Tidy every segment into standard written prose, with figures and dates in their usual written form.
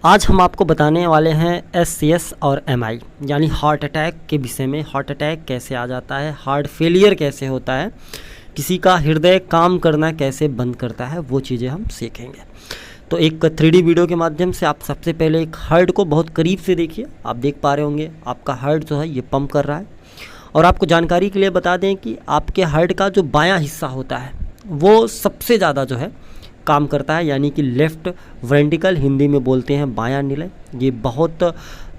आज हम आपको बताने वाले हैं SCS और MI यानी हार्ट अटैक के विषय में। हार्ट अटैक कैसे आ जाता है, हार्ट फेलियर कैसे होता है, किसी का हृदय काम करना कैसे बंद करता है, वो चीज़ें हम सीखेंगे। तो एक 3D वीडियो के माध्यम से आप सबसे पहले एक हार्ट को बहुत करीब से देखिए। आप देख पा रहे होंगे आपका हार्ट जो है ये पंप कर रहा है। और आपको जानकारी के लिए बता दें कि आपके हार्ट का जो बायां हिस्सा होता है वो सबसे ज़्यादा जो है काम करता है, यानी कि लेफ़्ट वेंट्रिकल, हिंदी में बोलते हैं बायां निलय। ये बहुत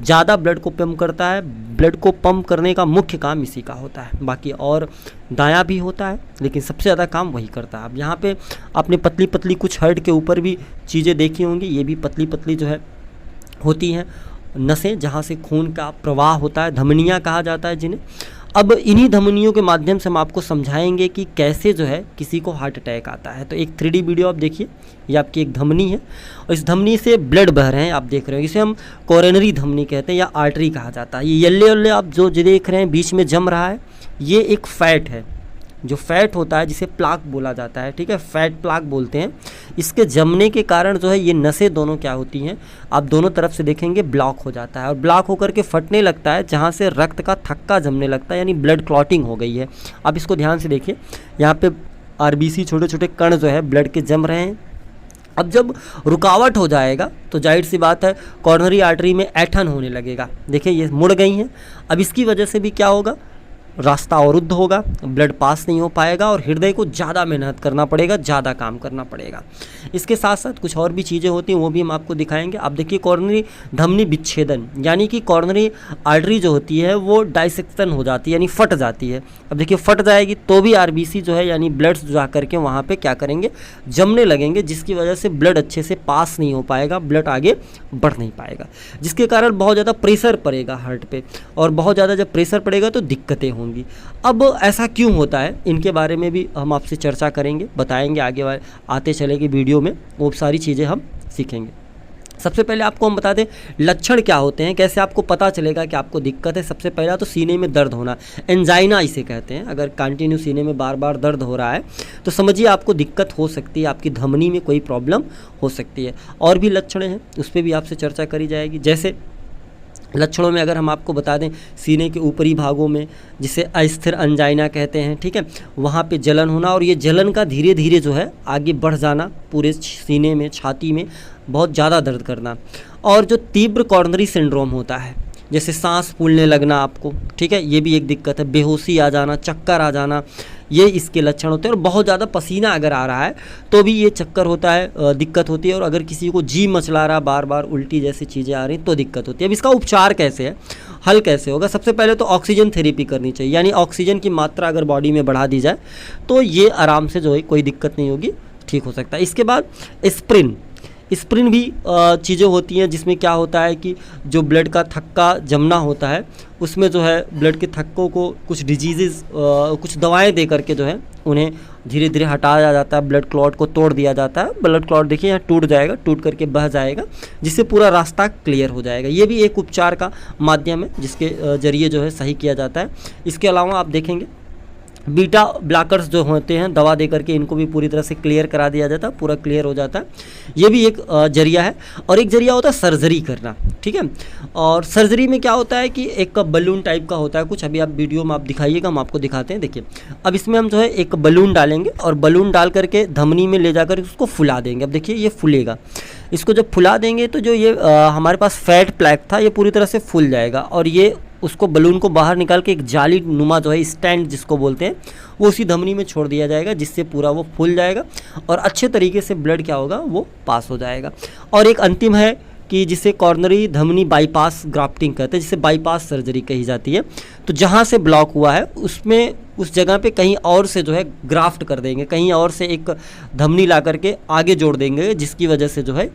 ज़्यादा ब्लड को पंप करता है। ब्लड को पंप करने का मुख्य काम इसी का होता है। बाकी और दायां भी होता है, लेकिन सबसे ज़्यादा काम वही करता है। अब यहाँ पे आपने पतली पतली कुछ हार्ट के ऊपर भी चीज़ें देखी होंगी। ये भी पतली पतली जो है होती हैं नसें, जहाँ से खून का प्रवाह होता है, धमनियाँ कहा जाता है जिन्हें। अब इन्हीं धमनियों के माध्यम से हम आपको समझाएंगे कि कैसे जो है किसी को हार्ट अटैक आता है। तो एक 3D वीडियो आप देखिए। ये आपकी एक धमनी है और इस धमनी से ब्लड बह रहे हैं, आप देख रहे हो। इसे हम कोरोनरी धमनी कहते हैं या आर्टरी कहा जाता है। ये येल्ले येल्ले आप जो देख रहे हैं बीच में जम रहा है, ये एक फैट है। जो फैट होता है जिसे प्लाक बोला जाता है, ठीक है, फैट प्लाक बोलते हैं। इसके जमने के कारण जो है ये नसें दोनों क्या होती हैं, आप दोनों तरफ से देखेंगे ब्लॉक हो जाता है और ब्लॉक होकर के फटने लगता है, जहाँ से रक्त का थक्का जमने लगता है, यानी ब्लड क्लॉटिंग हो गई है। आप इसको ध्यान से देखिए, यहाँ पे RBC छोटे छोटे कण जो है ब्लड के जम रहे हैं। अब जब रुकावट हो जाएगा तो जाहिर सी बात है कॉर्नरी आर्टरी में ऐंठन होने लगेगा। देखिए ये मुड़ गई हैं। अब इसकी वजह से भी क्या होगा, रास्ता अवरुद्ध होगा, ब्लड पास नहीं हो पाएगा और हृदय को ज़्यादा मेहनत करना पड़ेगा, ज़्यादा काम करना पड़ेगा। इसके साथ साथ कुछ और भी चीज़ें होती हैं, वो भी हम आपको दिखाएंगे। आप देखिए कॉर्नरी धमनी विच्छेदन, यानी कि कॉर्नरी आर्टरी जो होती है वो डाइसेक्शन हो जाती है, यानी फट जाती है। अब देखिए फट जाएगी तो भी RBC जो है यानी ब्लड्स जा करके वहाँ पर क्या करेंगे, जमने लगेंगे, जिसकी वजह से ब्लड अच्छे से पास नहीं हो पाएगा, ब्लड आगे बढ़ नहीं पाएगा, जिसके कारण बहुत ज़्यादा प्रेशर पड़ेगा हार्ट पे। और बहुत ज़्यादा जब प्रेशर पड़ेगा तो दिक्कतें होंगी। अब ऐसा क्यों होता है, इनके बारे में भी हम आपसे चर्चा करेंगे, बताएंगे आगे आते चलेगी वीडियो में, वो सारी चीज़ें हम सीखेंगे। सबसे पहले आपको हम बता दें लक्षण क्या होते हैं, कैसे आपको पता चलेगा कि आपको दिक्कत है। सबसे पहला तो सीने में दर्द होना, एंजाइना इसे कहते हैं। अगर कंटिन्यू सीने में बार बार दर्द हो रहा है तो समझिए आपको दिक्कत हो सकती है, आपकी धमनी में कोई प्रॉब्लम हो सकती है। और भी लक्षण हैं, उस पर भी आपसे चर्चा करी जाएगी। जैसे लक्षणों में अगर हम आपको बता दें, सीने के ऊपरी भागों में जिसे अस्थिर अंजाइना कहते हैं, ठीक है, वहाँ पे जलन होना और ये जलन का धीरे धीरे जो है आगे बढ़ जाना, पूरे सीने में, छाती में बहुत ज़्यादा दर्द करना। और जो तीव्र कॉर्नरी सिंड्रोम होता है, जैसे सांस फूलने लगना आपको, ठीक है, ये भी एक दिक्कत है। बेहोशी आ जाना, चक्कर आ जाना, ये इसके लक्षण होते हैं। और बहुत ज़्यादा पसीना अगर आ रहा है तो भी ये चक्कर होता है, दिक्कत होती है। और अगर किसी को जी मचला रहा, बार बार उल्टी जैसी चीज़ें आ रही तो दिक्कत होती है। अब इसका उपचार कैसे है, हल कैसे होगा? सबसे पहले तो ऑक्सीजन थेरेपी करनी चाहिए, यानी ऑक्सीजन की मात्रा अगर बॉडी में बढ़ा दी जाए तो ये आराम से जो है कोई दिक्कत नहीं होगी, ठीक हो सकता है। इसके बाद स्प्रिन भी चीज़ें होती हैं, जिसमें क्या होता है कि जो ब्लड का थक्का जमना होता है उसमें जो है ब्लड के थक्कों को कुछ डिजीज़, कुछ दवाएं दे करके जो है उन्हें धीरे धीरे हटाया जाता है, ब्लड क्लॉट को तोड़ दिया जाता है। ब्लड क्लॉट देखिए यहाँ टूट जाएगा, टूट करके बह जाएगा, जिससे पूरा रास्ता क्लियर हो जाएगा। ये भी एक उपचार का माध्यम है जिसके जरिए जो है सही किया जाता है। इसके अलावा आप देखेंगे बीटा ब्लॉकर्स जो होते हैं, दवा दे करके इनको भी पूरी तरह से क्लियर करा दिया जाता है, पूरा क्लियर हो जाता है। ये भी एक जरिया है। और एक जरिया होता है सर्जरी करना, ठीक है। और सर्जरी में क्या होता है कि एक बलून टाइप का होता है कुछ, अभी आप वीडियो में आप दिखाइएगा, हम आपको दिखाते हैं। देखिए अब इसमें हम जो है एक बलून डालेंगे और बलून डाल करके धमनी में ले जाकर उसको फुला देंगे। अब देखिए ये फूलेगा, इसको जब फुला देंगे तो जो ये हमारे पास फैट प्लैक था ये पूरी तरह से फूल जाएगा और ये उसको बलून को बाहर निकाल के एक जाली नुमा जो है स्टैंड जिसको बोलते हैं वो उसी धमनी में छोड़ दिया जाएगा, जिससे पूरा वो फूल जाएगा और अच्छे तरीके से ब्लड क्या होगा वो पास हो जाएगा। और एक अंतिम है कि जिसे कॉर्नरी धमनी बाईपास ग्राफ्टिंग कहते हैं, जिसे बाईपास सर्जरी कही जाती है। तो जहाँ से ब्लॉक हुआ है उसमें उस जगह पे कहीं और से जो है ग्राफ्ट कर देंगे, कहीं और से एक धमनी ला करके आगे जोड़ देंगे, जिसकी वजह से जो है